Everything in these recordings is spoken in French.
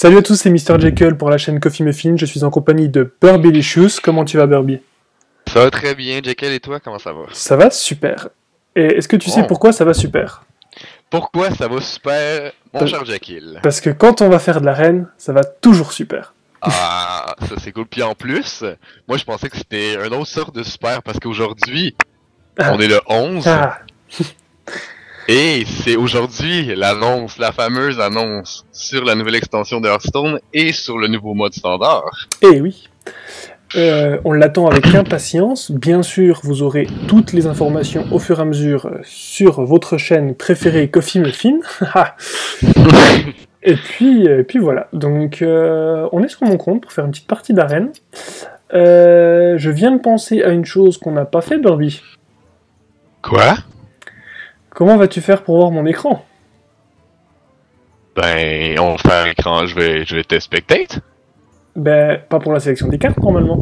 Salut à tous, c'est Mr. Jekyll pour la chaîne Coffee Muffin. Je suis en compagnie de Burbylicious. Comment tu vas, Burby? Ça va très bien, Jekyll, et toi, comment ça va? Ça va super. Et est-ce que tu sais Bon. pourquoi ça va super? Pourquoi ça va super, mon Pa- cher Jekyll? Parce que quand on va faire de l'arène, ça va toujours super. Ah, ça c'est cool. Puis en plus, moi je pensais que c'était un autre sorte de super parce qu'aujourd'hui, on est le 11 Ah, et c'est aujourd'hui l'annonce, la fameuse annonce sur la nouvelle extension de Hearthstone et sur le nouveau mode standard. eh oui. On l'attend avec impatience. Bien sûr, vous aurez toutes les informations au fur et à mesure sur votre chaîne préférée Coffee Muffin. Ah. Et puis voilà. Donc, on est sur mon compte pour faire une petite partie d'arène. Je viens de penser à une chose qu'on n'a pas fait, Burby. Quoi? Comment vas-tu faire pour voir mon écran? Ben, on va faire l'écran, je vais te spectate. Ben, pas pour la sélection des cartes, normalement.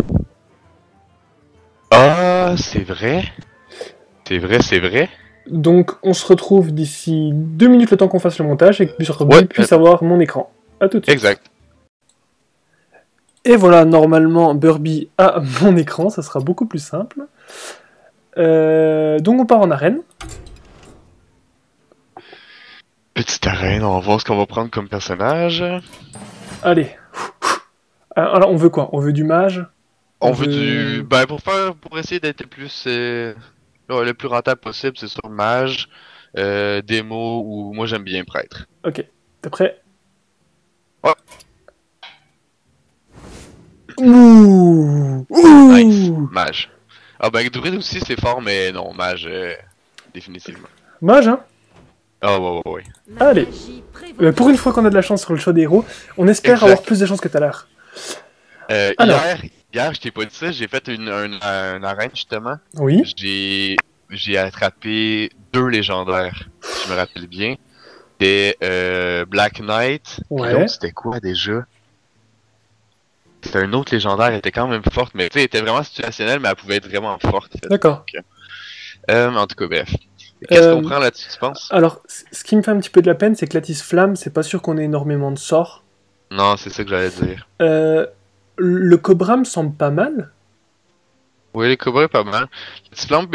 Ah, c'est vrai. C'est vrai, c'est vrai. Donc, on se retrouve d'ici 2 minutes le temps qu'on fasse le montage et que Burby Ouais, puisse avoir mon écran. À tout de suite. Exact. Et voilà, normalement, Burby a mon écran, ça sera beaucoup plus simple. Donc, on part en arène. Petite arène, on va voir ce qu'on va prendre comme personnage. Allez. Alors, on veut quoi? On veut du mage? On veut du... Ben, pour essayer d'être le plus rentable possible, c'est sur mage, démo, ou moi j'aime bien prêtre. Ok, t'es prêt? Ouais. Ouh! Nice. Ouh! Mage. Ah ben, druide aussi c'est fort, mais non, mage, définitivement. Mage, hein? Ah ouais. Allez. Pour une fois qu'on a de la chance sur le choix des héros, on espère Exact. avoir plus de chance que tout à l'heure. Alors. Hier, je t'ai pas dit ça, j'ai fait une arène justement. Oui. J'ai attrapé 2 légendaires, si je me rappelle bien. C'était Black Knight, puis Ouais. l'autre c'était quoi déjà? C'était un autre légendaire, elle était quand même forte, mais tu sais, elle était vraiment situationnelle, mais elle pouvait être vraiment forte. D'accord. En tout cas, bref. Qu'est-ce qu'on Euh, prend là-dessus, tu penses? Alors, ce qui me fait un petit peu de la peine, c'est que Lattice Flamme, c'est pas sûr qu'on ait énormément de sorts. Non, c'est ça que j'allais dire. Le Cobra me semble pas mal. Oui, les cobras, pas mal. Le petit flambe,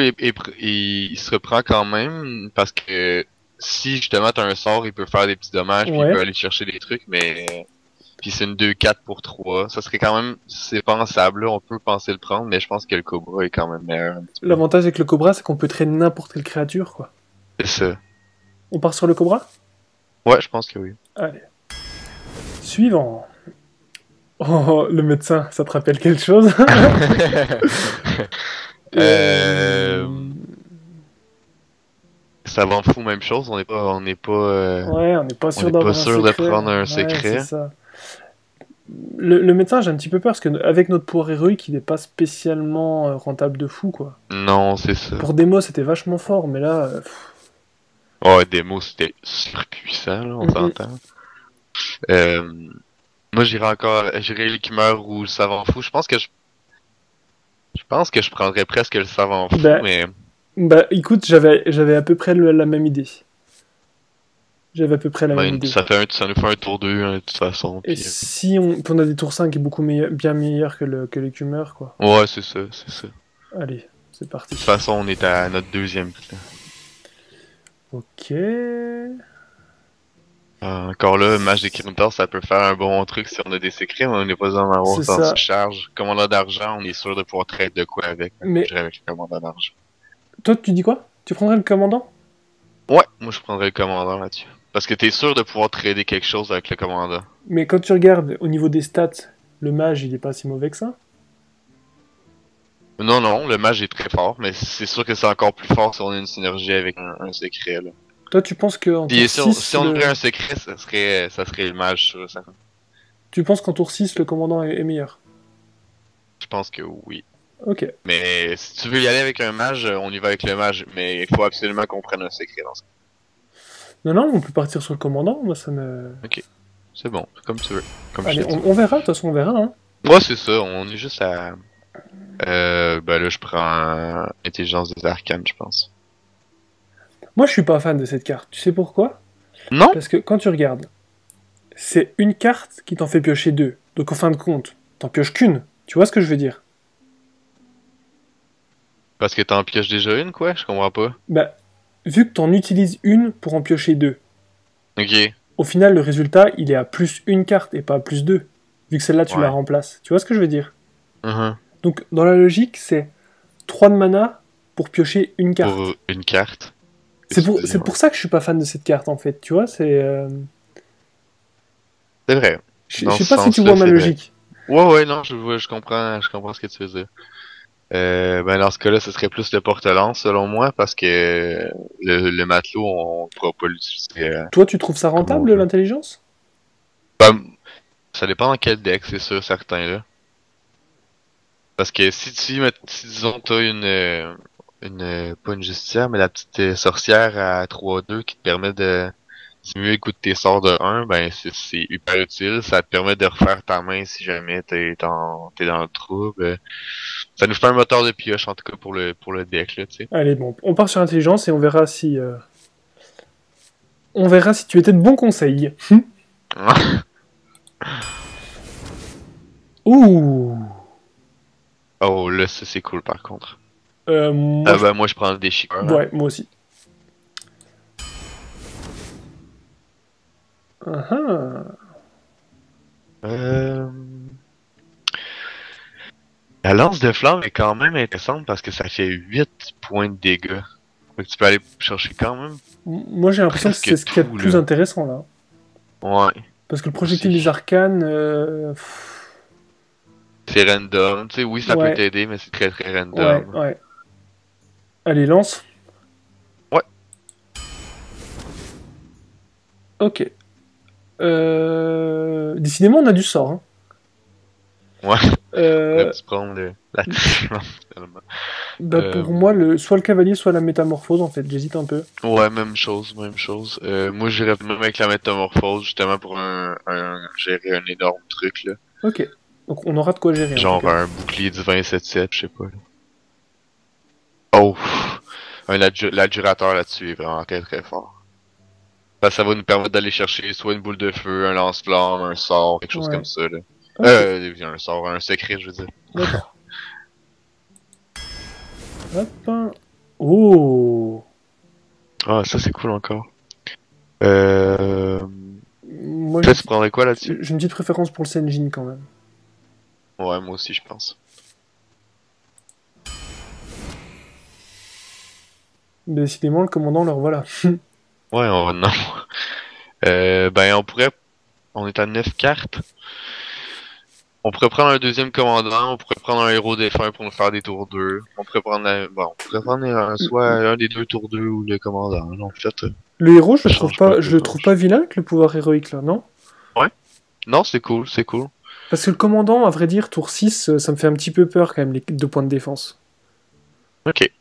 il se reprend quand même, parce que si justement t'as un sort, il peut faire des petits dommages, puis Ouais. il peut aller chercher des trucs, mais... Puis c'est une 2-4 pour 3. Ça serait quand même... C'est pensable, là, on peut penser le prendre, mais je pense que le cobra est quand même meilleur. Un petit peu. L'avantage avec le Cobra, c'est qu'on peut traîner n'importe quelle créature, quoi. C'est ça. On part sur le Cobra? Ouais, je pense que oui. Allez. Suivant. Oh, le médecin, ça te rappelle quelque chose? Ça m'en fout, même chose, on n'est pas, Ouais, on n'est pas sûr on n'est pas d'avoir un sûr de secret. prendre un Ouais, secret. c'est ça. Le médecin, j'ai un petit peu peur parce qu'avec notre pouvoir héroïque, il n'est pas spécialement rentable de fou, quoi. Non, c'est ça. Pour démo, c'était vachement fort, mais là, Ouais, démo, c'était super puissant, là, on s'entend. Moi, j'irais l'écumeur ou le savant fou. Je pense que je prendrais presque le savant fou, bah, mais bah, écoute, j'avais à peu près la même idée. J'avais à peu près la même idée. ça nous fait un tour 2, hein, de toute façon. Et Puis, si on a des tours 5 qui est beaucoup bien meilleur que l'écumeur, quoi. ouais, c'est ça, c'est ça. De Allez, c'est parti. toute façon, on est à notre 2e plan. Ok. Encore là, match des Crimtors, ça peut faire un bon truc si on a des secrets, mais on n'est pas en avoir C'est sans ça. charge. Commandant d'argent, on est sûr de pouvoir traiter de quoi avec. Mais- Je dirais avec le commandant d'argent. Toi, tu dis quoi? Tu prendrais le commandant? Ouais, moi je prendrais le commandant là-dessus. Parce que t'es sûr de pouvoir trader quelque chose avec le commandant. Mais quand tu regardes au niveau des stats, le mage, il est pas si mauvais que ça. Non, le mage est très fort, mais c'est sûr que c'est encore plus fort si on a une synergie avec un secret, là. Toi, tu penses qu'en tour Puis 6, si on ouvrait un secret, ça serait le mage, ça. tu penses qu'en tour 6, le commandant est meilleur? Je pense que oui. Ok. Mais si tu veux y aller avec un mage, on y va avec le mage, mais il faut absolument qu'on prenne un secret dans ça. Non, on peut partir sur le commandant, moi ça me... C'est bon, comme tu veux. Comme je Allez, t'ai dit. on verra, de toute façon on verra, hein. Ouais, c'est ça, on est juste à... ben là, je prends Intelligence des Arcanes, je pense. Moi je suis pas fan de cette carte, tu sais pourquoi? Non? Parce que quand tu regardes, c'est une carte qui t'en fait piocher 2. Donc en fin de compte, t'en pioches qu'une. Tu vois ce que je veux dire? Parce que t'en pioches déjà une, quoi? Je comprends pas. Bah, vu que t'en utilises une pour en piocher 2, Ok. au final, le résultat, il est à plus une carte et pas à plus 2. Vu que celle-là, tu la Ouais. remplaces. Tu vois ce que je veux dire? Mhm. Donc, dans la logique, c'est 3 de mana pour piocher une Pour carte. une carte. C'est Qu'est-ce que pour, tu dis, c'est ouais. pour ça que je suis pas fan de cette carte, en fait. Tu vois, c'est... C'est vrai. Je Dans sais ce pas si tu sens-là, vois ma c'est vrai. logique. Ouais, ouais, non, je comprends ce que tu veux dire. Ben dans ce cas-là, ce serait plus le porte-lance selon moi, parce que le matelot, on pourra pas l'utiliser Toi, tu trouves ça comme on rentable, veut. l'intelligence? Ben, ça dépend dans quel deck, c'est sûr, certain là. Parce que si disons t'as pas une justicière, mais la petite sorcière à 3-2 qui te permet de diminuer le coût de tes sorts de 1, ben c'est hyper utile. Ça te permet de refaire ta main si jamais t'es dans le trouble. Ça nous fait un moteur de pioche en tout cas pour le deck là, tu sais. Allez, bon, on part sur l'intelligence et on verra si... On verra si tu étais de bons conseils. Ouh. Oh là ça c'est cool par contre. Moi, Ah ben moi je prends le déchireur hein. ouais, moi aussi. Ah ah. Euh... La lance de flamme est quand même intéressante parce que ça fait 8 points de dégâts. Fait que tu peux aller chercher quand même Moi, j'ai l'impression que presque c'est ce qu'il y a de tout plus là. intéressant, là. Ouais, Parce que le projectile des aussi. arcanes... C'est random. Tu sais, oui, ça peut ouais, t'aider, mais c'est très très ouais, random. ouais. Allez, lance. Ouais. Ok. Décidément, on a du sort. Hein. Ouais. Euh, Aurait-tu prendre la finalement. Bah pour moi, soit le cavalier, soit la métamorphose, en fait. J'hésite un peu. Ouais, même chose, même chose. Moi, j'irais même avec la métamorphose, justement, pour gérer un énorme truc, là. Ok. Donc on aura de quoi gérer, en tout Genre cas. un bouclier du 27-7, je sais pas. Là. Oh! L'adjurateur là-dessus est vraiment très très fort. Ça va nous permettre d'aller chercher soit une boule de feu, un lance-flamme, un sort, quelque chose comme Ouais. ça, là. Ok. Un sort, un secret, je veux dire. D'accord. Hop. Oh. Ah, ça c'est cool encore. Euh... Moi, Toi, tu prendrais quoi là-dessus? j'ai une petite préférence pour le Senjin, quand même. Ouais, moi aussi, je pense. Mais décidément, le commandant, alors voilà. Ouais, non. Ben, on est à 9 cartes. On pourrait prendre un deuxième commandant, on pourrait prendre un héros défunt pour nous faire des tours 2. On pourrait prendre soit un des deux tours 2 ou le commandant. En fait, Le héros, ça change pas je le trouve pas grand-chose. vilain avec le pouvoir héroïque, là, non? Ouais. Non, c'est cool, c'est cool. Parce que le commandant, à vrai dire, tour 6, ça me fait un petit peu peur, quand même, les 2 points de défense. Ok.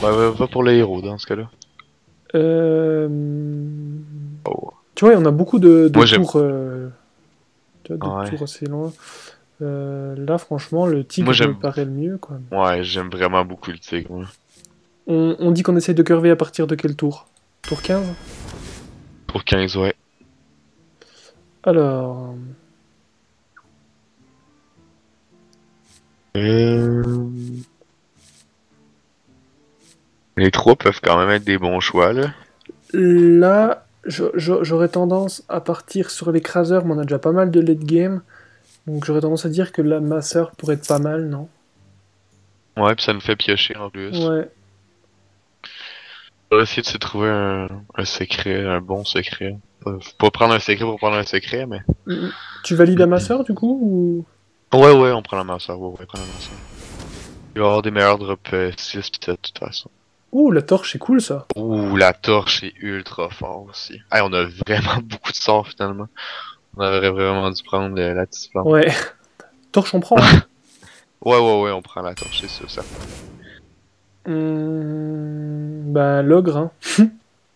Bah, va pour le héros dans ce cas-là. Euh... Oh. Tu vois, il y en a beaucoup de Moi, j'aime. tours, tu vois, de Ouais. tours assez loin. Là, franchement, le Moi, tigre me j'aime. paraît le mieux, quoi. Ouais, j'aime vraiment beaucoup le tigre. Moi. On dit qu'on essaye de curver à partir de quel tour? Tour 15? Pour 15, ouais. Alors... Euh... Les trois peuvent quand même être des bons choix, là. Là, j'aurais tendance à partir sur l'écraseur, mais on a déjà pas mal de late game. Donc j'aurais tendance à dire que la masseur pourrait être pas mal, non? Ouais, puis ça nous fait piocher en plus. Ouais. On va essayer de se trouver un secret, un bon secret. Faut pas prendre un secret pour prendre un secret, mais. Mm, mm. Tu valides la masseur, du coup, ou... Ouais, ouais, on prend la masseur. Ouais, ouais, prends la masseur. Il va y avoir des meilleurs drops 6 pis 7 de toute façon. Ouh, la torche, c'est cool, ça. Ouh, la torche est ultra fort aussi. Hey, on a vraiment beaucoup de sorts finalement. On aurait vraiment dû prendre la petite flamme. Ouais. Torche, on prend, hein. Ouais, ouais, ouais, on prend la torche, c'est sûr, ça. Bah, l'ogre, hein.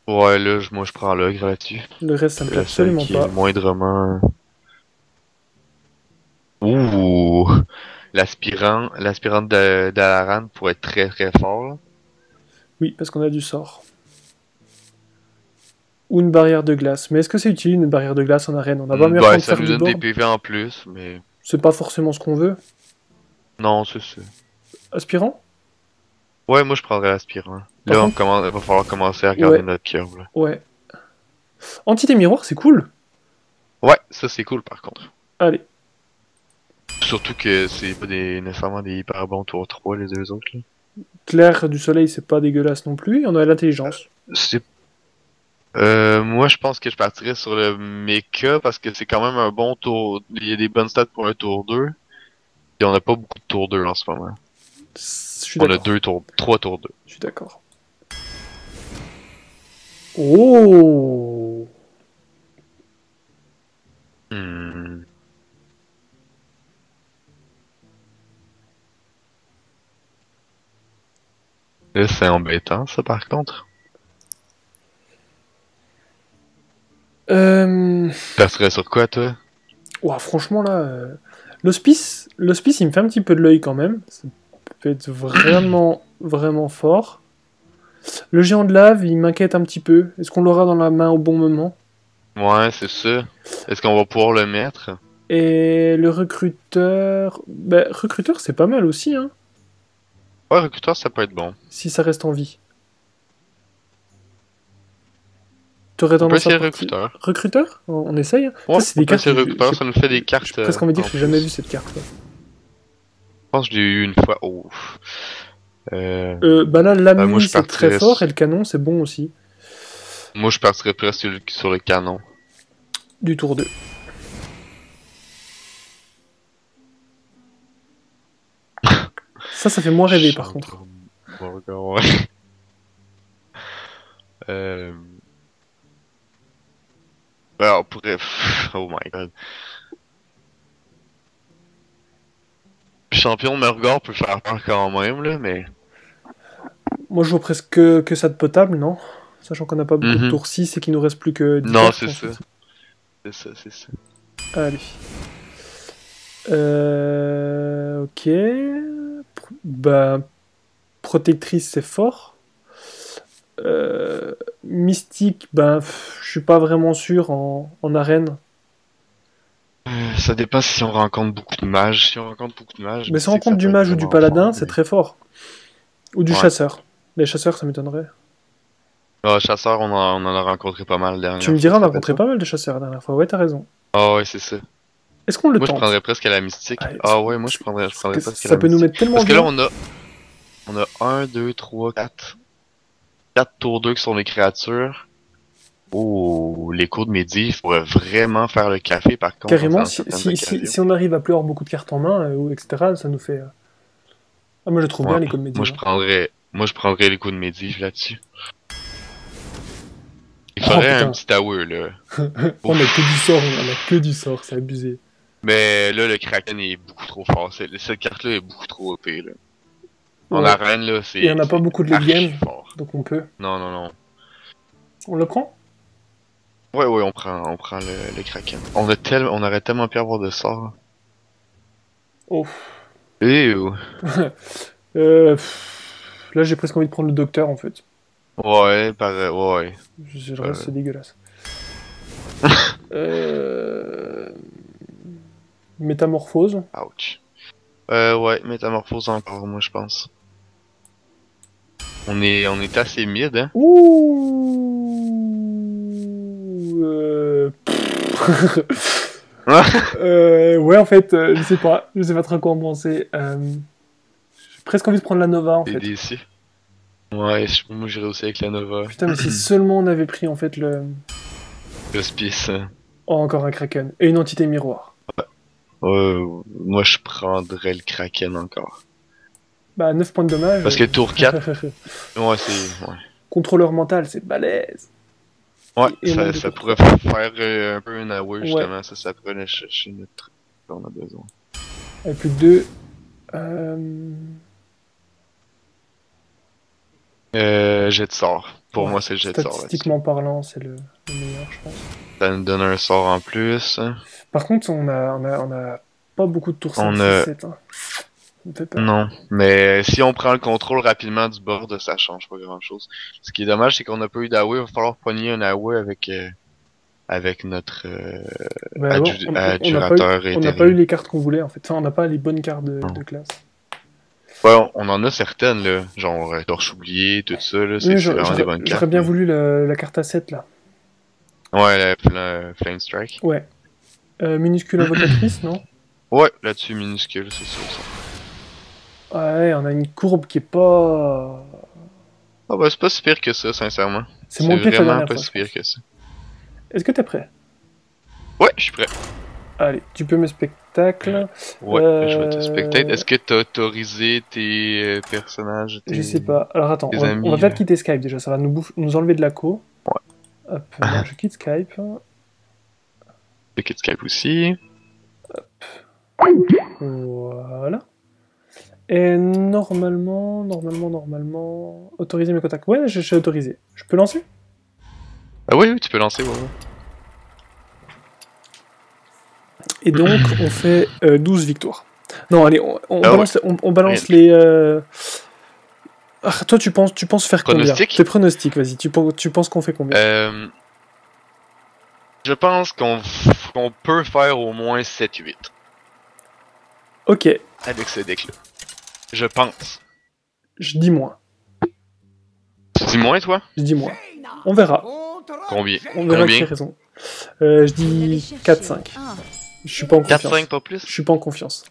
Ouais, là, moi je prends l'ogre là-dessus. Le reste, ça me C'est plaît la seule absolument qui est pas. moindrement. Ouh! L'aspirante d'Alaran pourrait être très très fort. Là. Oui, parce qu'on a du sort. ou une barrière de glace. Mais est-ce que c'est utile une barrière de glace en arène? On a pas mieux Ouais, de ça faire nous du donne des board. PV en plus, mais... C'est pas forcément ce qu'on veut. Non, c'est ça. Aspirant? Ouais, moi je prendrais l'aspirant. Par Là, contre, il va falloir commencer à regarder ouais, notre curve, là. ouais. Entité miroir, c'est cool. Ouais, ça c'est cool par contre. Allez. Surtout que c'est pas nécessairement des hyper bons tour 3 les deux autres, là. Clair du soleil, c'est pas dégueulasse non plus. Et on a l'intelligence. C'est moi, je pense que je partirais sur le mecha parce que c'est quand même un bon tour. Il y a des bonnes stats pour un tour 2. Et on n'a pas beaucoup de tour 2 en ce moment. Je suis On a d'accord. 3 tours 2. Je suis d'accord. Oh! Hmm. Là, c'est embêtant, ça, par contre. Tu partirais sur quoi, toi? Ouah, franchement, là, l'hospice, il me fait un petit peu de l'œil quand même. Ça peut être vraiment, vraiment fort. Le géant de lave, il m'inquiète un petit peu. Est-ce qu'on l'aura dans la main au bon moment? Ouais, c'est ça. Est-ce qu'on va pouvoir le mettre? Et le recruteur... Bah, recruteur, c'est pas mal aussi, hein, Ouais, recruteur, ça peut être bon. si ça reste en vie. T'aurais On peut tendance à essayer partir... recruteur. Recruteur? On essaye? Ouais, Ça, c'est on des peut cartes essayer que recruteur, ça nous fait des cartes. j'ai presque envie de dire en que j'ai jamais plus. vu cette carte-là. Je pense que je l'ai eu une fois. Oh. Bah là, Moi, l'ami, je c'est très partirais. fort, et le canon, c'est bon aussi. Moi, je partirais presque sur le canon. Du tour 2. Ça fait moins rêver, par contre. Burger, ouais. Euh... Ouais, on pourrait... Oh my god. Champion de Murgor peut faire peur quand même, là, mais... Moi, je vois presque que ça de potable, non? Sachant qu'on n'a pas beaucoup de Mhm. tour 6 et qu'il nous reste plus que 10 Non, cartes c'est ça. ensuite. C'est ça, c'est ça. Allez. Ok. Bah, protectrice, c'est fort. Mystique, ben, je suis pas vraiment sûr en arène. Ça dépend si on rencontre beaucoup de mages. Si on rencontre beaucoup de mages, Mais si on Mystique, ça rencontre du peut être mage ou du vraiment paladin, fort, c'est mais... très fort. Ou du Ouais. chasseur. Les chasseurs, ça m'étonnerait. Ah, chasseur, on en a rencontré pas mal dernièrement. Tu me diras, on a rencontré pas mal de chasseurs la dernière fois. Ouais, t'as raison. Ah ouais, c'est ça. Est-ce qu'on le Moi, je tente? prendrais presque à la mystique. Allez, Ah ouais, moi, je parce prendrais que presque à ça la peut nous mystique. mettre tellement Parce que là, bien. on a 1, 2, 3, 4. 4 tours 2 qui sont des créatures. Oh, l'écho de Medivh pourrait vraiment faire le café, par contre, Carrément, dans certaines occasions. si on arrive à plus avoir beaucoup de cartes en main, ou etc., ça nous fait... Ah, moi je trouve Ouais. bien les codes médiévaux. Moi, je prendrais l'écho de Medivh là-dessus. Il Oh faudrait un putain, petit tower, là. on a que du sort, on a que du sort, c'est abusé. Mais là, le Kraken est beaucoup trop fort. Cette carte-là est beaucoup trop OP, là. En Ouais. arène, là, c'est... Et on n'a pas beaucoup de late archi game, fort. donc on peut. Non, non, non. On le prend? Ouais, on prend le Kraken. On aurait tellement pu avoir de sorts. Oh. Et Là j'ai presque envie de prendre le docteur en fait. ouais, pareil, ouais. Le reste c'est dégueulasse. Métamorphose. Ouch. Ouais, métamorphose encore, moi, je pense. On est assez mid, hein. Ouh. Ouais, en fait, je sais pas trop quoi en penser. J'ai presque envie de prendre la Nova en C'est fait. DC. Ouais, moi, j'irais aussi avec la Nova. Putain, mais si seulement on avait pris en fait le. L'hospice. Oh, encore un Kraken. Et une entité miroir. Moi, je prendrais le Kraken encore. Bah, 9 points de dommage. Parce que tour 4, ouais, c'est... Ouais, Contrôleur mental, c'est balèze. ouais Et manque de ça contrôle. pourrait faire un peu un away, justement. Ouais. Ça pourrait aller chercher notre truc qu'on a besoin. Et plus de 2. Jet de sort. Pour moi, c'est le jet de sort. Statistiquement parlant, c'est le meilleur, je pense. Ça nous donne un sort en plus. Par contre, on a pas beaucoup de tours 5, On 6, a... 7. Hein. Ça me fait peur. Non, mais si on prend le contrôle rapidement du board, ça change pas grand-chose. Ce qui est dommage, c'est qu'on n'a pas eu d'AOE. Il va falloir pogner un AOE avec notre Bah, bon, adjurateur on n'a pas eu les cartes qu'on voulait en fait. Enfin, on n'a pas les bonnes cartes de classe. Ouais, on en a certaines, là. Genre, Torche oubliée, tout ça, là. C'est Oui, vraiment des bonnes cartes. j'aurais bien voulu la carte à 7 là. Ouais, la Flame Strike. Ouais. Minuscule invocatrice, non? Ouais, là-dessus, minuscule, c'est sûr, ça. Ouais, on a une courbe qui est pas... Ah bah, c'est pas si pire que ça, sincèrement. C'est moins pire que la vraiment dernière pas fois, si je pire pense. que ça. Est-ce que t'es prêt? Ouais, je suis prêt. Allez, tu peux me spectacle. Ouais, je vais te spectate. Est-ce que t'as autorisé tes personnages, Je sais pas. Alors attends, tes on amis, va peut-être quitter Skype déjà, ça va nous enlever de la co. Ouais. Hop, non, je quitte Skype. le kit Skype aussi. Voilà. Et normalement... Autoriser mes contacts. Ouais, j'ai autorisé. Je peux lancer? Ah oui, tu peux lancer, ouais. Et donc, on fait 12 victoires. Non, allez, on balance Rien. les... Ah, toi, tu penses faire Pronostic? combien? Tes pronostics, vas-y. Tu penses qu'on fait combien? Je pense qu'on peut faire au moins 7-8 Ok, avec ce deck-là. Je pense. je dis moins. Tu dis moins, toi? Je dis moins. On verra. Combien? On verra qui a Combien? raison. Je dis 4-5. Je suis pas en confiance. 4-5, pas plus? Je suis pas en confiance.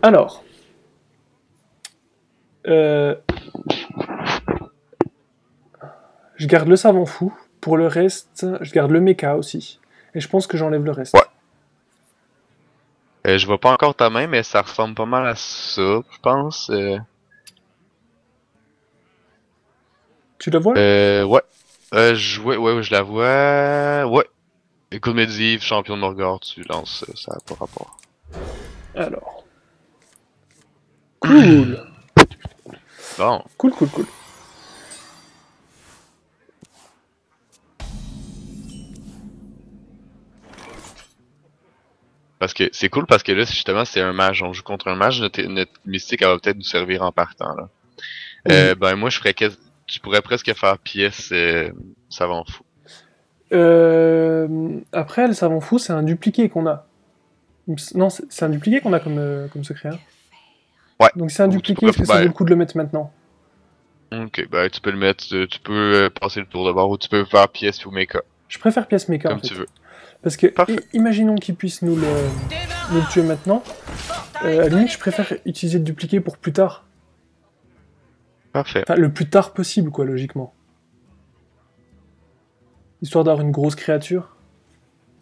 Alors. Je garde le savant fou. Pour le reste, je garde le mecha aussi. Et je pense que j'enlève le reste. Ouais. Je vois pas encore ta main, mais ça ressemble pas mal à ça, je pense. Tu la vois? Ouais. Ouais, je la vois. Ouais. Écoute, Medivh, champion de Morgor, tu lances ça n'a pas rapport. Alors. Cool. Bon. Cool. Parce que c'est cool parce que là, justement, c'est un mage. On joue contre un mage, notre mystique, elle va peut-être nous servir en partant, là. Oui. Ben, moi, tu pourrais presque faire pièce savant fou. Après, le savant fou, c'est un dupliqué qu'on a. Non, c'est un dupliqué qu'on a comme secret. Hein. Ouais. Donc c'est un Ou tu dupliqué, pourrais- est-ce que ça vaut le coup de le mettre maintenant? Ok, ben, tu peux le mettre, tu peux passer le tour de bord ou tu peux faire pièce ou mecha, Je préfère pièce méca en comme fait. tu veux. Parce que, Parfait. imaginons qu'il puisse nous le tuer maintenant. À la limite, je préfère utiliser le dupliqué pour plus tard. Parfait. Enfin, le plus tard possible, quoi, logiquement. Histoire d'avoir une grosse créature.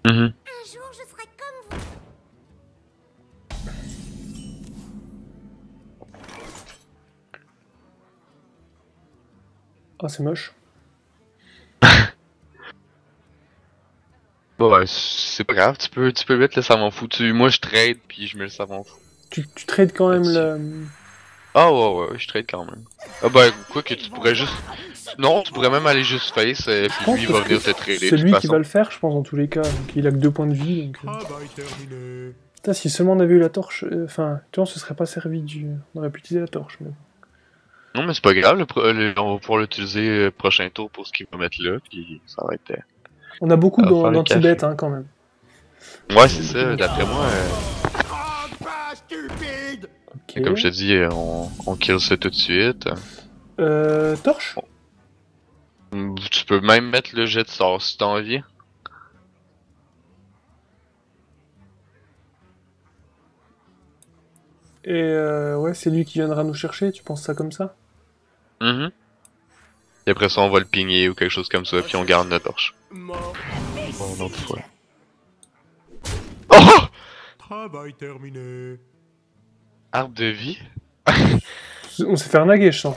Mhm. Un jour, je serai comme vous. Ah, c'est moche. Bon, ouais, c'est pas grave, tu peux mettre le savant fou. Moi, je trade, puis je mets le savant fou. Tu trades quand même le... Ah ouais, je trade quand même. Ah ben, quoi que tu pourrais juste... Non, tu pourrais même aller juste face, puis pense lui, il va parce venir que te trader, de C'est toute lui qui façon. va le faire, je pense, dans tous les cas. Donc, il a que 2 points de vie. Donc, Travail terminé. Putain, si seulement on avait eu la torche... Enfin, tu vois, on se serait pas servi du... On aurait pu utiliser la torche. Mais... Non, mais c'est pas grave, on va pouvoir l'utiliser prochain tour pour ce qu'il va mettre là, puis ça va être... On a beaucoup Ça va faire le d'anti-bêtes, café. hein, quand même. Ouais, c'est ça, d'après moi, Grande pas stupide! Ok. comme je te dis, on kill ça tout de suite. Torche? Tu peux même mettre le jet de sort si t'as envie. Et ouais, c'est lui qui viendra nous chercher, tu penses ça comme ça? Mhm. Et après ça, on va le pigner ou quelque chose comme ça, puis on garde notre torche. Mort. Bon, une autre fois. Oh! Travail terminé. Arbre de vie? On s'est fait arnaquer, je sens.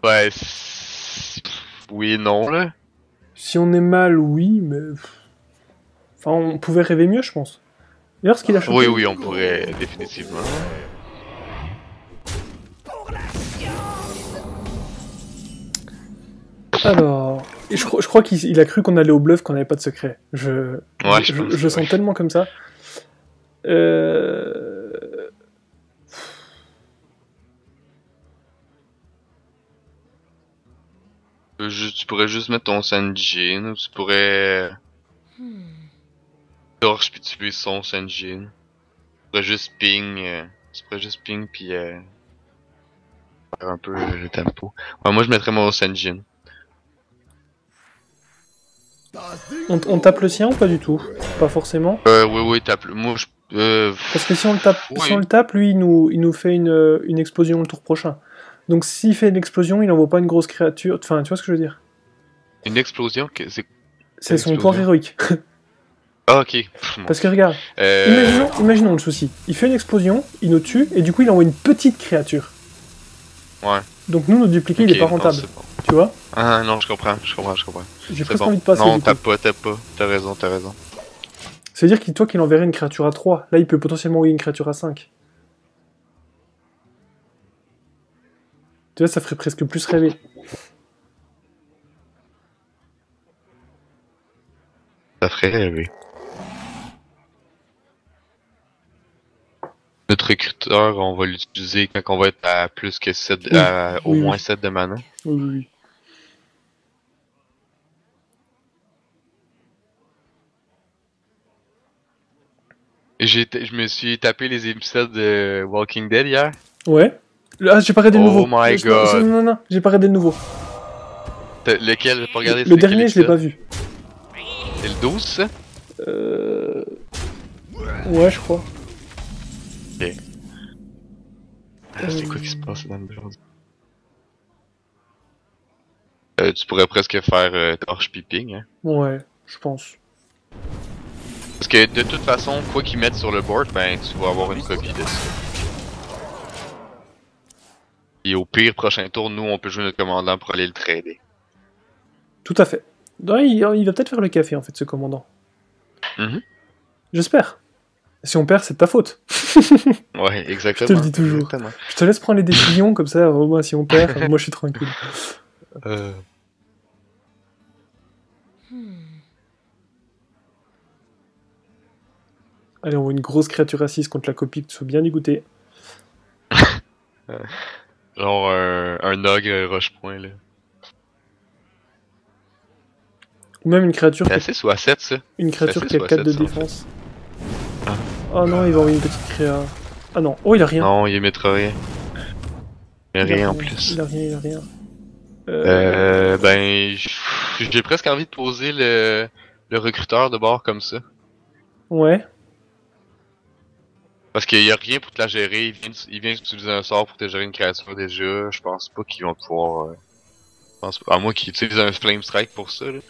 Ouais, oui et non, là. Si on est mal, oui, mais... Enfin, on pouvait rêver mieux, je pense. D'ailleurs, ce qu'il a chopé... Oui, on pourrait, définitivement. Alors... Et je crois qu'il a cru qu'on allait au bluff, qu'on n'avait pas de secret. Ouais, je pense, je sens ouais. tellement comme ça. Euh... Tu pourrais juste mettre ton Sanjin, ou tu pourrais torche puis tuer son Sanjin. Tu pourrais juste ping, puis faire un peu le tempo. Ouais, moi je mettrais mon Sanjin. On tape le sien ou pas du tout? Pas forcément. Oui, tape. Moi, Parce que si on le tape, oui. si on le tape, lui, il nous fait une explosion le tour prochain. Donc s'il fait une explosion, il envoie pas une grosse créature. Enfin, tu vois ce que je veux dire? Une explosion, C'est son explosion? pouvoir héroïque. Ah, ok. Bon. Parce que regarde, Euh... imaginons le souci. Il fait une explosion, il nous tue, et du coup il envoie une petite créature. Ouais. Donc nous, notre dupliqué, il est pas non, rentable. c'est bon. Tu vois? Ah non, je comprends. J'ai C'est presque bon. envie de passer. Non, du coup. tape pas. T'as raison. C'est-à-dire que toi qu'il enverrait une créature à 3. Là, il peut potentiellement envoyer une créature à 5. Tu vois, ça ferait presque plus rêver. Ça ferait rêver. Notre recruteur, on va l'utiliser quand on va être à plus que 7, Oui. au Oui, moins oui. 7 de mana. Oui. Et je me suis tapé les épisodes de Walking Dead hier. Ouais. Ah, j'ai pas regardé le Oh nouveau. my god. Non, j'ai pas regardé le nouveau. Lequel? J'ai pas regardé. Le dernier, je l'ai pas vu. C'est le 12, ça? Ouais, je crois. Ok. C'est quoi qui se passe dans le bureau? Tu pourrais presque faire torche piping, hein. Ouais, je pense. Parce que de toute façon, quoi qu'ils mettent sur le board, ben tu vas avoir une copie de ça. Et au pire, prochain tour, nous on peut jouer notre commandant pour aller le trader. Tout à fait. Ouais, il va peut-être faire le café, en fait, ce commandant. Mhm. J'espère. Si on perd, c'est de ta faute. Ouais, exactement. Je te le dis toujours. Exactement. Je te laisse prendre les décisions, comme ça, au moins, si on perd, moi, je suis tranquille. Allez, on voit une grosse créature assise contre la copie, que tu sois bien dégoûté. Genre un ogre roche-point, là. Ou même une créature C'est à 6 ou à 7, ça? Une créature C'est qui a soit 4 de sept, ça, en défense. Ah. Oh non, il va envoyer une petite créa. Ah non, oh il a rien. Non, il mettra rien. Il y a Il a rien en rien, plus. Il a rien. Ben, j'ai presque envie de poser le recruteur de bord comme ça. Ouais. Parce qu'il y a rien pour te la gérer, il vient utiliser un sort pour te gérer une créature déjà, je pense pas qu'ils vont pouvoir... à moins qu'ils utilisent un Flame Strike pour ça, là.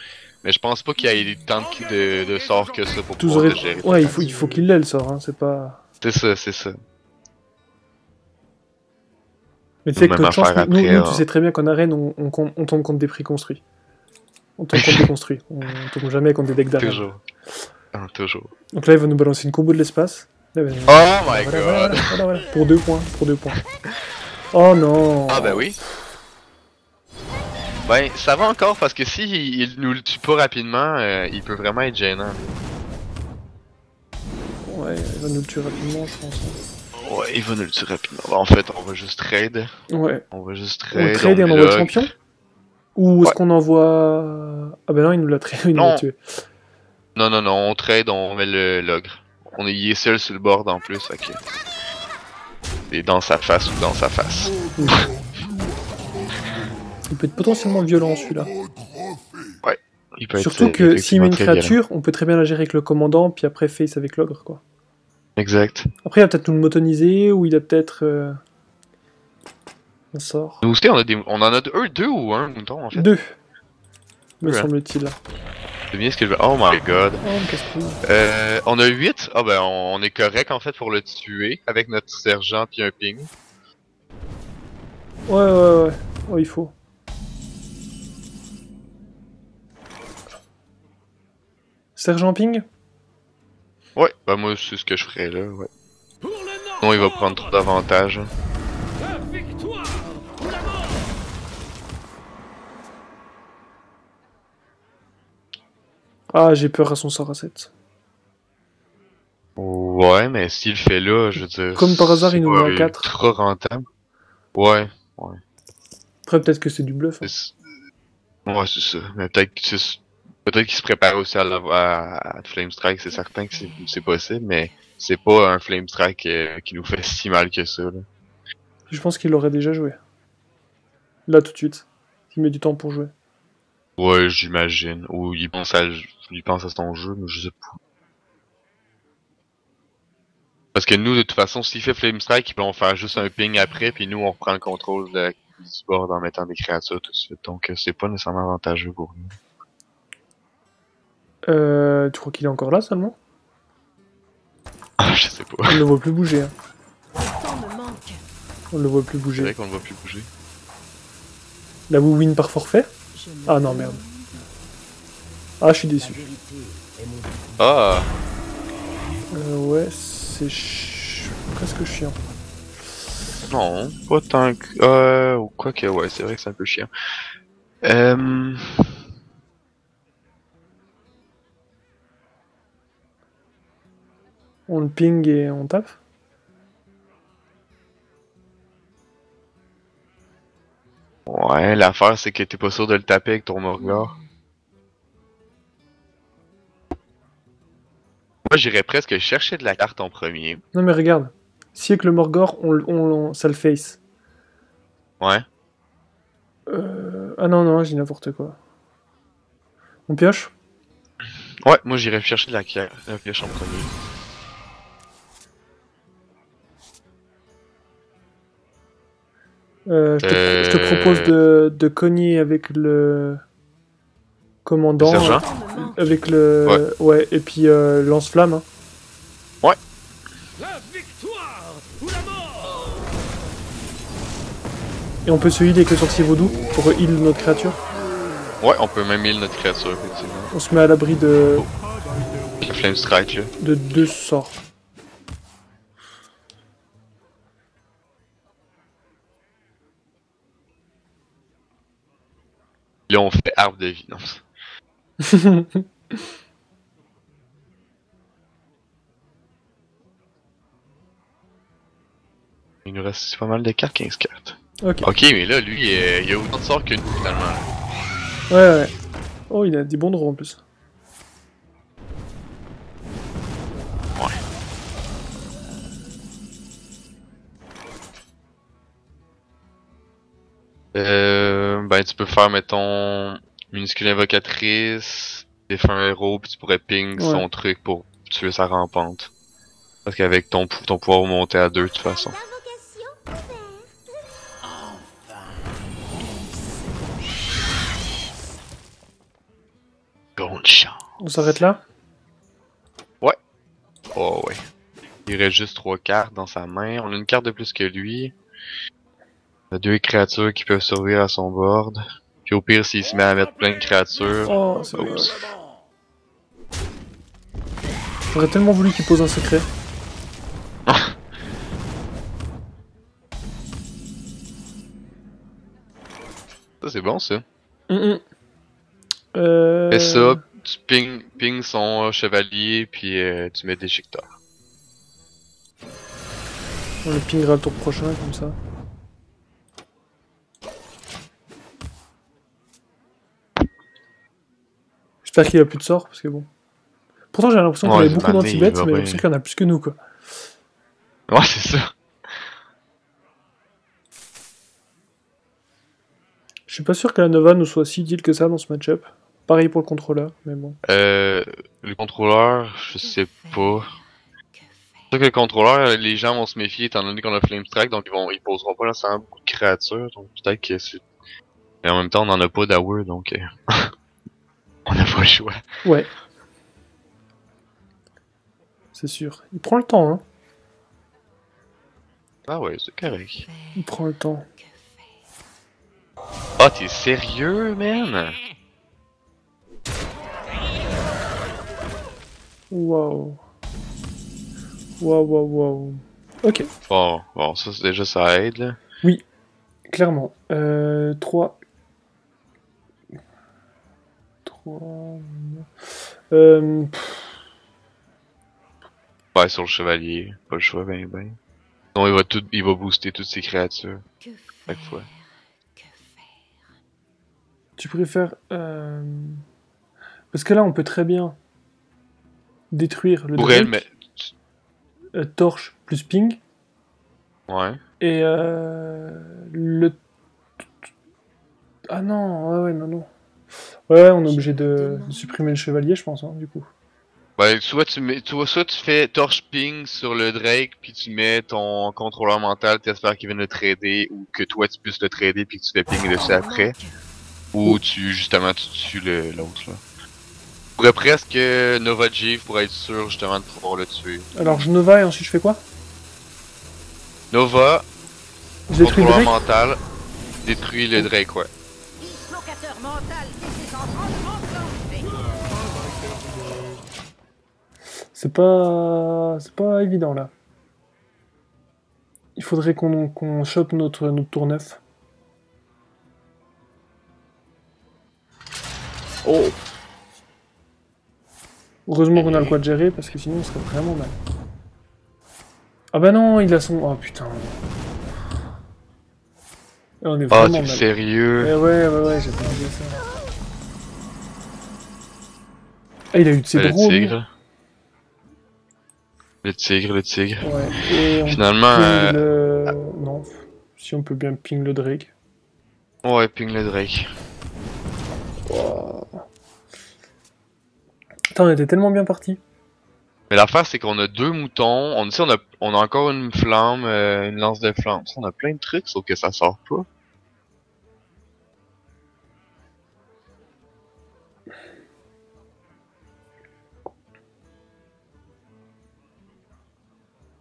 Mais je pense pas qu'il y ait tant de sorts que ça pour pouvoir te gérer. Ouais, il faut qu'il l'ait le sort, hein, c'est pas... C'est ça. Mais tu sais que Même notre chance, affaire nous, après, tu sais très bien qu'en arène, on tombe contre des prix construits. On tombe contre des construits. On tombe jamais contre des decks d'arène. Toujours. Ah, toujours. Donc là, il va nous balancer une combo de l'espace. Là, ben, Oh my god! voilà. Pour 2 points. Oh non! Ah ben oui. Ben, ça va encore parce que si il nous le tue pas rapidement, il peut vraiment être gênant. Ouais, il va nous le tuer rapidement, je pense. Ouais, il va nous le tuer rapidement. En fait, on va juste trade. Ouais. On va juste On trade. trade et on met envoie le là. champion? Ou est-ce Ouais. qu'on envoie... Ah ben non, il nous l'a il nous l'a Non. tué. Non, on trade, on met l'ogre. Il est seul sur le board en plus, ok. Et dans sa face ou dans sa face. Il peut être potentiellement violent, celui-là. Il peut Surtout être, que s'il met une effectivement très créature, on peut très bien la gérer avec le commandant, puis après face avec l'ogre, quoi. violent. Exact. Après, il va peut-être nous le motoniser, ou il a peut-être... un sort. Nous aussi, on en a deux ou un mouton en fait. 2, me Ouais. semble-t-il. C'est bien ce que je veux. Oh my god. Oh, me casse-couille. On a 8. Ah ben, on est correct en fait pour le tuer avec notre sergent puis un ping. Ouais. Oh, il faut. Sergent Ping? Ouais, bah moi c'est ce que je ferais là, ouais. Sinon il va prendre trop d'avantages. Ah, j'ai peur à son sort à 7. Ouais, mais s'il le fait là, je veux dire... Comme par hasard, il nous met c'est un pas 4. ultra rentable. Ouais, Après, peut-être que c'est du bluff. Hein. ouais, c'est ça. Mais peut-être qu'il se prépare aussi à Flame Strike, c'est certain que c'est possible, mais c'est pas un Flame Strike qui nous fait si mal que ça, là. Je pense qu'il l'aurait déjà joué. Là, tout de suite. Il met du temps pour jouer. Ouais, j'imagine. Ou il pense à son jeu, mais je sais pas. Parce que nous, de toute façon, s'il fait Flame Strike, ils vont faire juste un ping après, puis nous, on reprend le contrôle du board en mettant des créatures tout de suite. Donc, c'est pas nécessairement avantageux pour nous. Tu crois qu'il est encore là seulement? Ah, je sais pas. On ne le voit plus bouger. Hein. Le temps me manque. On ne le voit plus C'est bouger. vrai qu'on ne va plus bouger. Là, vous win par forfait? Je me Ah non, merde. Ah, je suis déçu. Ah! Ouais, c'est presque chiant. Non, pas tant que... ou quoi que, ouais, c'est vrai que c'est un peu chiant. On le ping et on tape. Ouais, l'affaire, c'est que t'es pas sûr de le taper avec ton Morgor. Moi, j'irais presque chercher de la carte en premier. Non mais regarde. Si avec le Morgor, ça le face. Ouais. Ah non, non, j'ai n'importe quoi. On pioche? Ouais, moi, j'irais chercher de la pioche en premier. Je te propose de cogner avec le commandant. Le sergent? Le temps me manque. Avec le... Ouais, et puis lance-flamme. Hein. La victoire ou la mort. Et on peut se heal avec le sorcier vaudou pour heal notre créature. Ouais, on peut même heal notre créature, effectivement. On se met à l'abri de Le Flame Strike, là. 2 sorts. Là, on fait arbre de vie, non. Il nous reste pas mal de cartes, 15 cartes. Ok. Ok, mais là, lui, il a autant de sorts que nous, finalement. Ouais, ouais. Oh, il a des bons draws en plus. Ben, tu peux faire, mettons, minuscule invocatrice, défunt héros, puis tu pourrais ping Ouais. son truc pour tuer sa rampante. Parce qu'avec ton pouvoir monter à 2 de toute façon. L'invocation ouverte. Bonne chance. On s'arrête là? Oh ouais. Il reste juste 3 cartes dans sa main. On a une carte de plus que lui. On a 2 créatures qui peuvent survivre à son board. Puis au pire, s'il se met à mettre plein de créatures... Oh, c'est Oups. moche. J'aurais tellement voulu qu'il pose un secret. Ça, c'est bon, ça. Fais Fais ça, tu ping son chevalier, puis tu mets déchiqueteur. On le pingera le tour prochain, comme ça. J'espère qu'il a plus de sorts, parce que bon. Pourtant, j'ai l'impression qu'on avait beaucoup d'anti-bêtes, mais j'ai l'impression qu'il y en a plus que nous, quoi. Ouais, c'est ça. Je suis pas sûr que la Nova nous soit si deal que ça dans ce match-up. Pareil pour le contrôleur, mais bon. Le contrôleur, je sais pas. C'est sûr que le contrôleur, les gens vont se méfier étant donné qu'on a Flame Strike, donc ils poseront pas nécessairement beaucoup de créatures, donc peut-être que c'est... Mais en même temps, on en a pas d'Hour, donc... on n'a pas le choix. Ouais. C'est sûr. Il prend le temps, hein. Ah ouais, c'est correct. Il prend le temps. Ah, t'es sérieux, man? Waouh. Waouh, waouh, waouh. Ok, Bon, ça c'est déjà ça aide, là. clairement. 3. 3. Ouais, Ouais, sur le chevalier. Pas le choix, ben. Non, il va booster toutes ses créatures. Que Chaque faire? fois. Que faire? Tu préfères... Parce que là, on peut très bien détruire le Pour elle, Drake, mais. torche plus ping, Ouais. et le... Ah non, ouais, non. Ouais, on est obligé de supprimer le chevalier, je pense, hein, du coup. Ben, soit tu fais torche ping sur le Drake, puis tu mets ton contrôleur mental, t'espères qu'il vienne le trader, ou que toi tu puisses le trader, puis que tu fais ping dessus après. Ou justement, tu tues l'autre, là. Je pourrais presque Nova Jeeve pour être sûr, justement, de pouvoir le tuer. Alors, je Nova et ensuite je fais quoi? Nova, Je détruis le contrôleur Drake? mental, détruit le Drake, ouais. Dislocateur mental décécentrant enclenché. C'est pas évident, là. Il faudrait qu'on chope notre tour 9. Oh! Heureusement qu'on a le quoi de gérer, parce que sinon on serait vraiment mal. Ah bah non, il a son... Oh putain. Là, on est Ah, vraiment t'es mal. sérieux? Ouais, j'ai pas oublié ça. Ah, il a eu de ses Le drôles. tigre. Le tigre. Ouais, et on Finalement, ping le... Non, si on peut bien ping le Drake. ouais, ping le Drake. Putain, on était tellement bien parti. Mais l'affaire, c'est qu'on a 2 moutons, on a encore une flamme, une lance de flamme. On a plein de trucs, sauf que ça sort pas.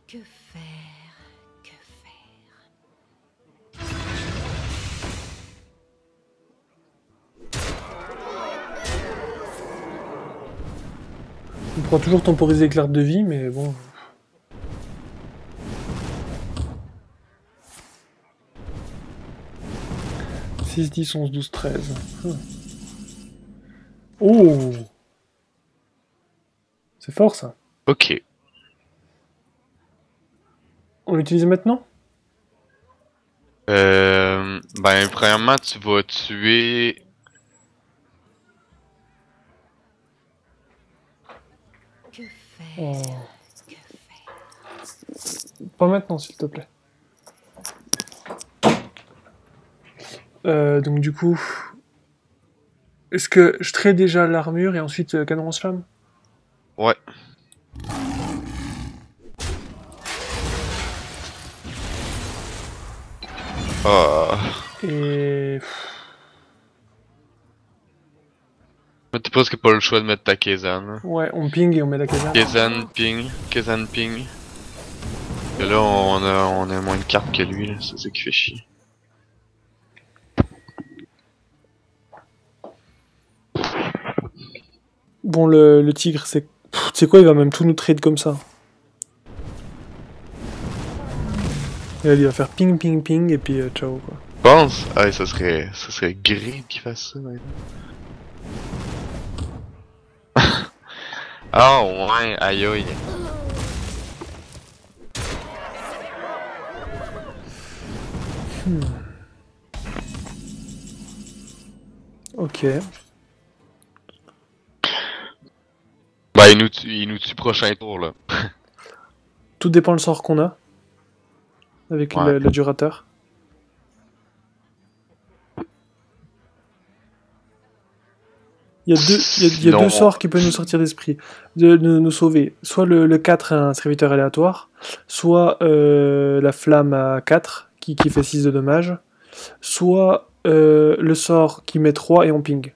Que faire? Que faire? On pourra toujours temporiser éclair de vie, mais bon... 6, 10, 11, 12, 13. Oh! C'est fort, ça. Ok. On l'utilise maintenant? Ben, premièrement, tu vas tuer... Que faire? Oh. Que faire? Pas maintenant, s'il te plaît. Donc du coup... Est-ce que je traite déjà l'armure et ensuite canon lance-flamme? Ouais. Ah. Et... Mais t'as presque pas le choix de mettre ta Kezan. Hein. Ouais, on ping et on met la caserne. Kezan ping. Et là, on a moins de cartes que lui, là. C'est ça qui fait chier. Bon, le tigre, c'est... Tu sais quoi, il va même tout nous trade comme ça. Et là, il va faire ping, ping, ping, et puis ciao, quoi. Pense? Ah, ça serait Grid qui fasse ça, maintenant. Ah, ouais, aïe aïe. Ok. Bah, il nous tue prochain tour, là. Tout dépend le sort qu'on a. Avec Ouais. le durateur. Il y a Non. deux sorts qui peuvent nous sortir d'esprit, de nous sauver. Soit le 4 un serviteur aléatoire, soit la flamme à 4 qui fait 6 de dommages, soit le sort qui met 3 et on ping.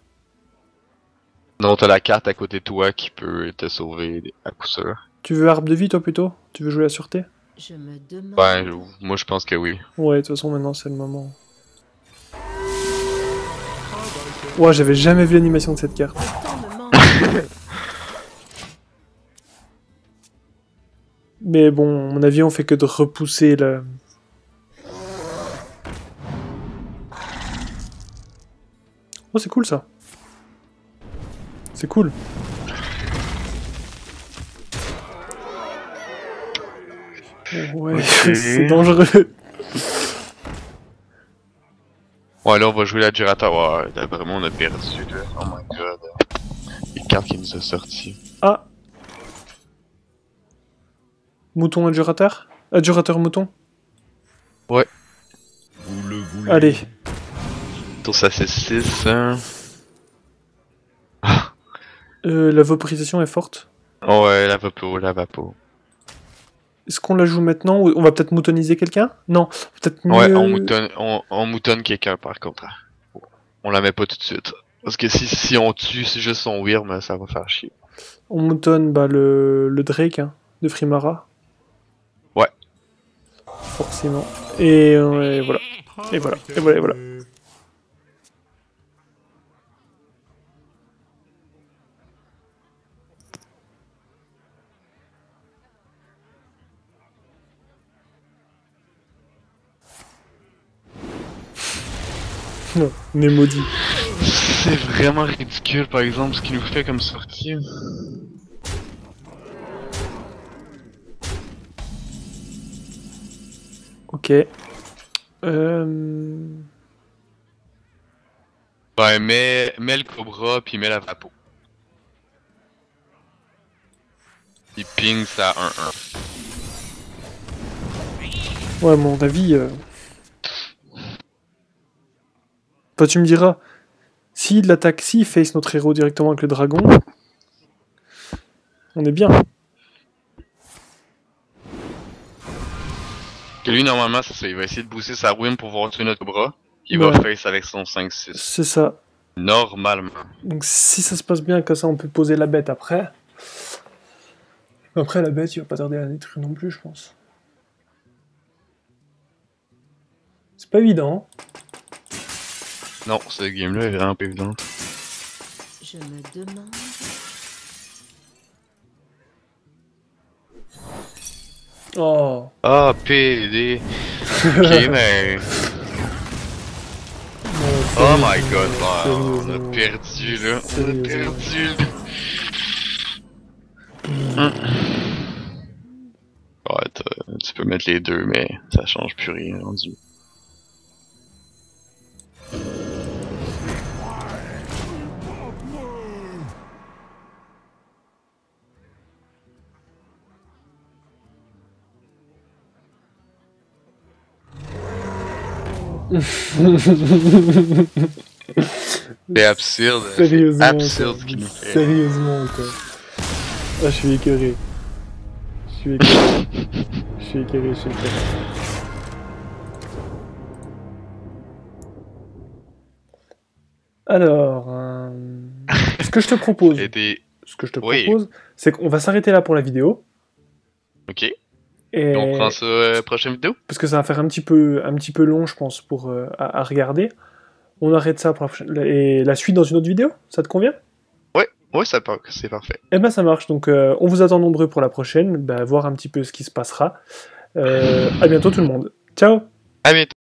Non, t'as la carte à côté de toi qui peut te sauver à coup sûr. Tu veux arbre de vie toi plutôt? Tu veux jouer la sûreté? Je me demande. Ben, moi je pense que oui. Ouais, de toute façon maintenant c'est le moment. Ouais, j'avais jamais vu l'animation de cette carte. Tant me manque. Mais bon, à mon avis, on fait que de repousser le... Oh, c'est cool ça. C'est cool. Ouais, Ok. c'est dangereux. Ouais, là, on va jouer la Girata. Ouais, là, vraiment, on a perdu, là. Oh my god. Les cartes qui nous a sorties. Ah. Mouton adjurateur. Adjurateur mouton. Vous le voulez. Allez. Tour ça, c'est 6. Hein. La vaporisation est forte. Oh, ouais, la vapo, la vapo. Est-ce qu'on la joue maintenant ou on va peut-être moutoniser quelqu'un? Non, peut-être mieux... Ouais, on moutonne quelqu'un, par contre. On la met pas tout de suite. Parce que si on tue, c'est juste son Wyrm, ça va faire chier. On moutonne bah, le Drake hein, de Frimara. Ouais. Forcément. Et voilà. Et voilà. Et voilà. Et voilà. On est maudit. C'est vraiment ridicule, par exemple, ce qu'il nous fait comme sortie. Ok. Ouais, mets le Cobra, puis mets la Vapo. Puis ping ça 1-1. Ouais, à mon avis... Bah, tu me diras, s'il l'attaque, s'il face notre héros directement avec le dragon, on est bien. Que lui, normalement, c'est ça, il va essayer de booster sa Wyrm pour pouvoir tuer notre Cobra. Il Ouais. va face avec son 5-6. C'est ça. Normalement. Donc si ça se passe bien, comme ça, on peut poser la bête après. Après, la bête, il va pas tarder à la détruire non plus, je pense. C'est pas évident. Non, cette game-là est vraiment pas évidente. Je me demande. Oh. Ah, PD. Ok, mais... Oh my god, wow, on a perdu là. On a perdu là. Ouais, tu peux mettre les deux, mais ça change plus rien rendu. C'est absurde. Sérieusement, Absurde quoi. ce qu'il nous fait. Sérieusement, quoi. Ah, je suis écœuré. Je suis écœuré. Je suis écœuré, je suis écœuré. Alors, ce que je te propose, Et des... ce que je te Oui. propose, c'est qu'on va s'arrêter là pour la vidéo. Ok. Et On prend ça prochaine vidéo? parce que ça va faire un petit peu long, je pense, pour à regarder. On arrête ça pour la prochaine. Et la suite dans une autre vidéo, ça te convient? Ouais, c'est parfait. Eh ben ça marche. Donc on vous attend nombreux pour la prochaine, bah, voir un petit peu ce qui se passera. À bientôt tout le monde. Ciao. À bientôt.